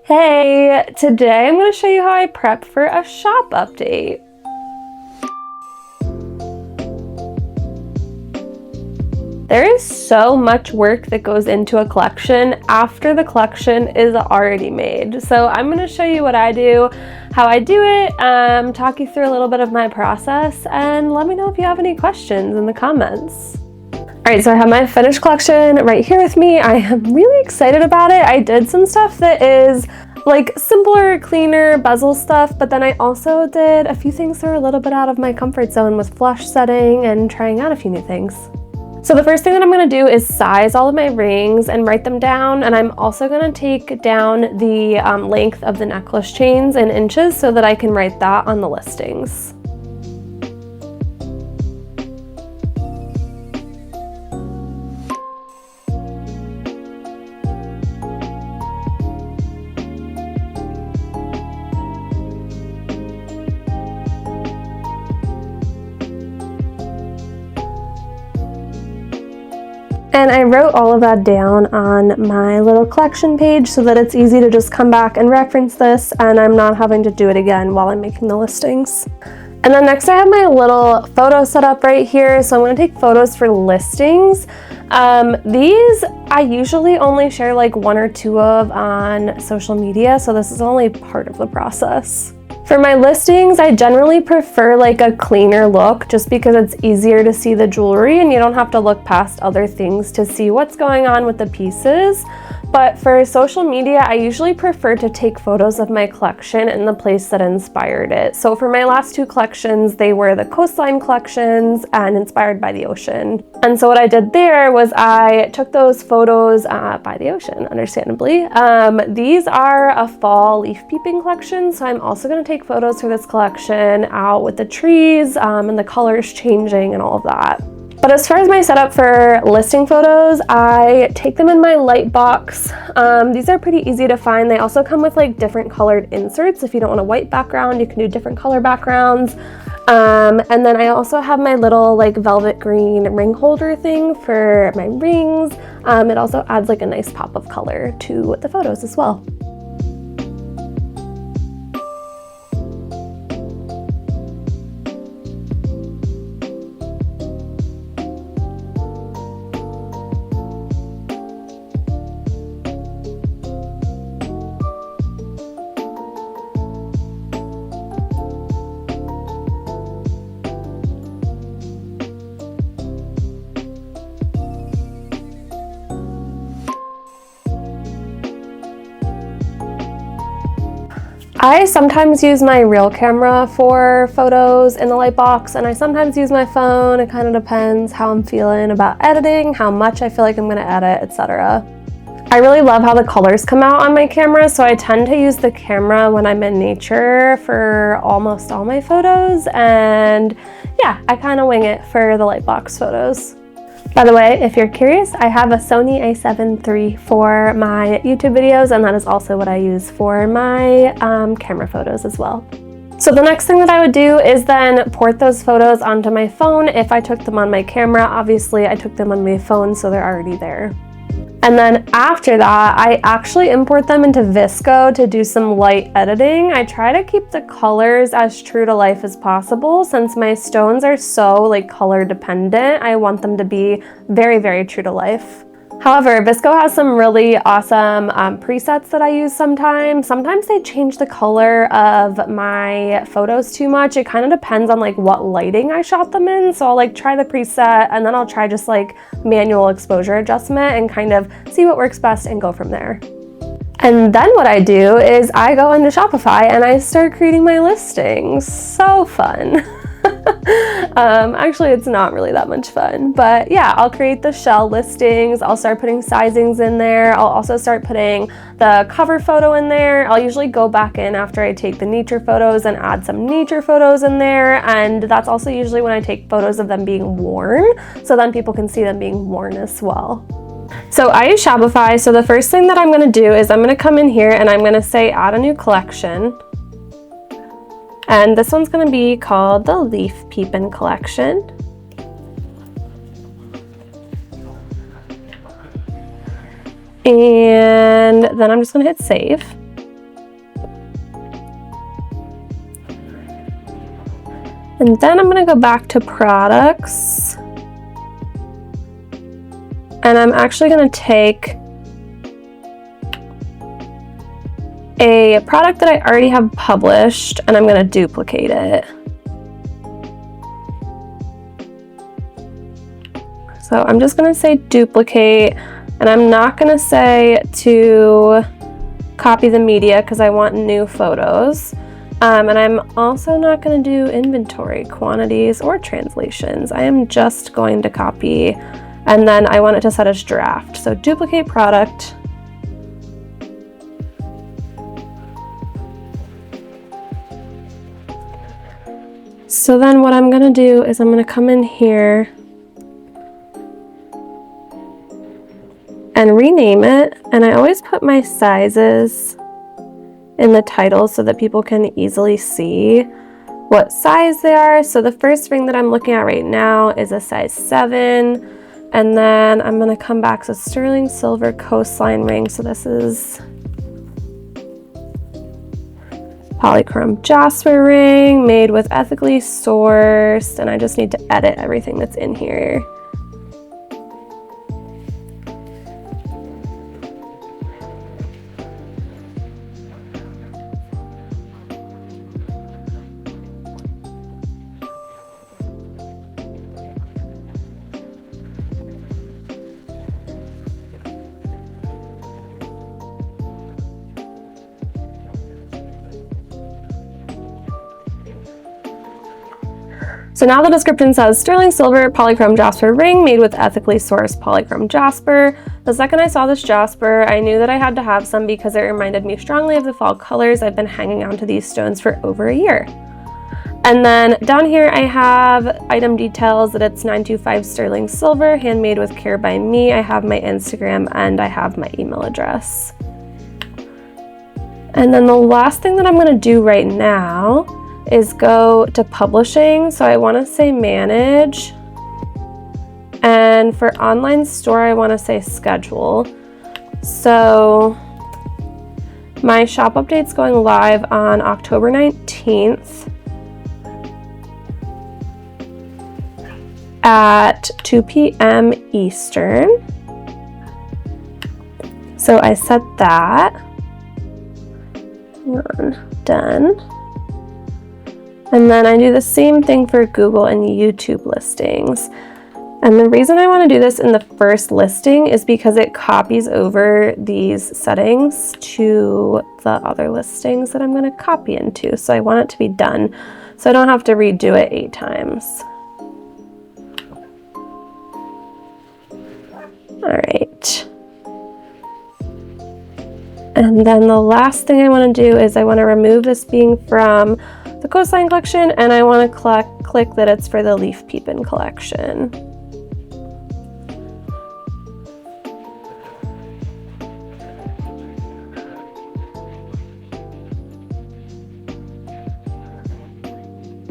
Hey, today I'm going to show you how I prep for a shop update. There is so much work that goes into a collection after the collection is already made. So I'm going to show you what I do, how I do it, talk you through a little bit of my process, and let me know if you have any questions in the comments. Alright, so I have my finished collection right here with me. I am really excited about it. I did some stuff that is like simpler, cleaner bezel stuff, but then I also did a few things that are a little bit out of my comfort zone with flush setting and trying out a few new things. So the first thing that I'm going to do is size all of my rings and write them down, and I'm also going to take down the length of the necklace chains in inches so that I can write that on the listings. And I wrote all of that down on my little collection page so that it's easy to just come back and reference this, and I'm not having to do it again while I'm making the listings. And then next I have my little photo set up right here. So I'm going to take photos for listings. These I usually only share like one or two of on social media, so this is only part of the process. For my listings, I generally prefer like a cleaner look just because it's easier to see the jewelry and you don't have to look past other things to see what's going on with the pieces. But for social media, I usually prefer to take photos of my collection and the place that inspired it. So for my last two collections, they were the coastline collections and inspired by the ocean. And so what I did there was I took those photos by the ocean, understandably. These are a fall leaf peeping collection, so I'm also going to take photos for this collection out with the trees and the colors changing and all of that. But as far as my setup for listing photos, I take them in my light box. These are pretty easy to find. They also come with like different colored inserts. If you don't want a white background, you can do different color backgrounds. And then I also have my little like velvet green ring holder thing for my rings. It also adds like a nice pop of color to the photos as well. I sometimes use my real camera for photos in the light box, and I sometimes use my phone. It kind of depends how I'm feeling about editing, how much I feel like I'm going to edit, etc. I really love how the colors come out on my camera, so I tend to use the camera when I'm in nature for almost all my photos, and yeah, I kind of wing it for the light box photos. By the way, if you're curious, I have a Sony a7 III for my YouTube videos, and that is also what I use for my camera photos as well. So the next thing that I would do is then port those photos onto my phone. If I took them on my camera, obviously I took them on my phone, so they're already there. And then after that, I actually import them into VSCO to do some light editing. I try to keep the colors as true to life as possible since my stones are so like color dependent. I want them to be very, very true to life. However, VSCO has some really awesome presets that I use sometimes. Sometimes they change the color of my photos too much. It kind of depends on like what lighting I shot them in. So I'll like try the preset and then I'll try just like manual exposure adjustment and kind of see what works best and go from there. And then what I do is I go into Shopify and I start creating my listings. So fun. Actually, it's not really that much fun, but yeah, I'll create the shell listings. I'll start putting sizings in there. I'll also start putting the cover photo in there. I'll usually go back in after I take the nature photos and add some nature photos in there. And that's also usually when I take photos of them being worn, so then people can see them being worn as well. So I use Shopify. So the first thing that I'm going to do is I'm going to come in here and I'm going to say add a new collection. And this one's going to be called the Leaf Peepin' Collection. And then I'm just going to hit save. And then I'm going to go back to products. And I'm actually going to take a product that I already have published and I'm going to duplicate it. So I'm just going to say duplicate, and I'm not going to say to copy the media because I want new photos. And I'm also not going to do inventory, quantities, or translations. I am just going to copy, and then I want it to set as draft. So duplicate product. So then what I'm going to do is I'm going to come in here and rename it, and I always put my sizes in the title so that people can easily see what size they are. So the first ring that I'm looking at right now is a size 7, and then I'm going to come back to sterling silver coastline ring. So this is polychrome jasper ring made with ethically sourced, and I just need to edit everything that's in here. So now the description says sterling silver polychrome jasper ring made with ethically sourced polychrome jasper. The second I saw this jasper, I knew that I had to have some because it reminded me strongly of the fall colors. I've been hanging on to these stones for over a year. And then down here I have item details that it's 925 sterling silver, handmade with care by me. I have my Instagram and I have my email address. And then the last thing that I'm going to do right now is go to publishing. So I want to say manage, and for online store I want to say schedule. So my shop update's going live on October 19th at 2 p.m. Eastern. So I set that. Done. And then I do the same thing for Google and YouTube listings. And the reason I want to do this in the first listing is because it copies over these settings to the other listings that I'm going to copy into. So I want it to be done so I don't have to redo it 8 times. All right. And then the last thing I want to do is I want to remove this being from the coastline collection, and I want to click that it's for the leaf peepin collection.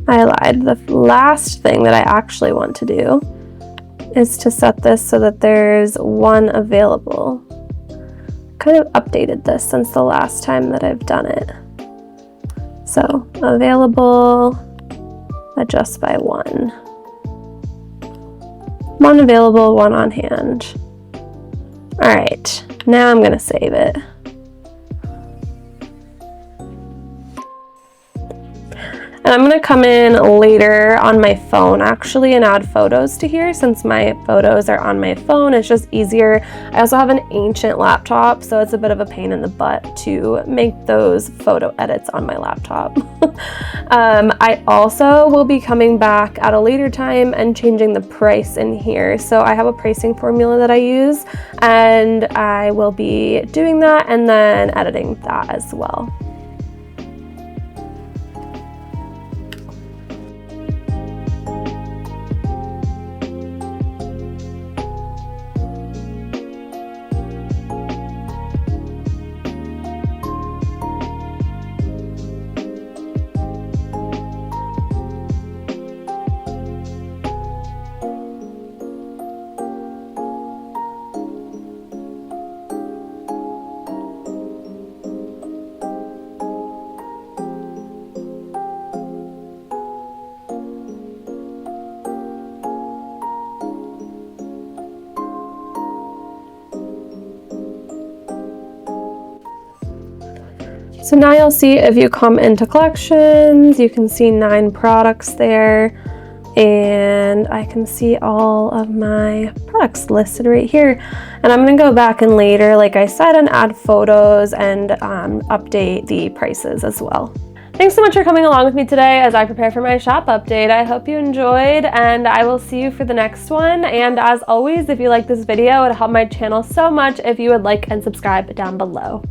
I lied. The last thing that I actually want to do is to set this so that there's one available. Kind of updated this since the last time that I've done it. So available, adjust by 1. 1 available, 1 on hand. All right, now I'm gonna save it. And I'm gonna come in later on my phone actually and add photos to here since my photos are on my phone. It's just easier. I also have an ancient laptop, so it's a bit of a pain in the butt to make those photo edits on my laptop. I also will be coming back at a later time and changing the price in here. So I have a pricing formula that I use, and I will be doing that and then editing that as well. So now you'll see if you come into collections, you can see 9 products there, and I can see all of my products listed right here. And I'm gonna go back in later, like I said, and add photos and update the prices as well. Thanks so much for coming along with me today as I prepare for my shop update. I hope you enjoyed, and I will see you for the next one. And as always, if you like this video, it would help my channel so much if you would like and subscribe down below.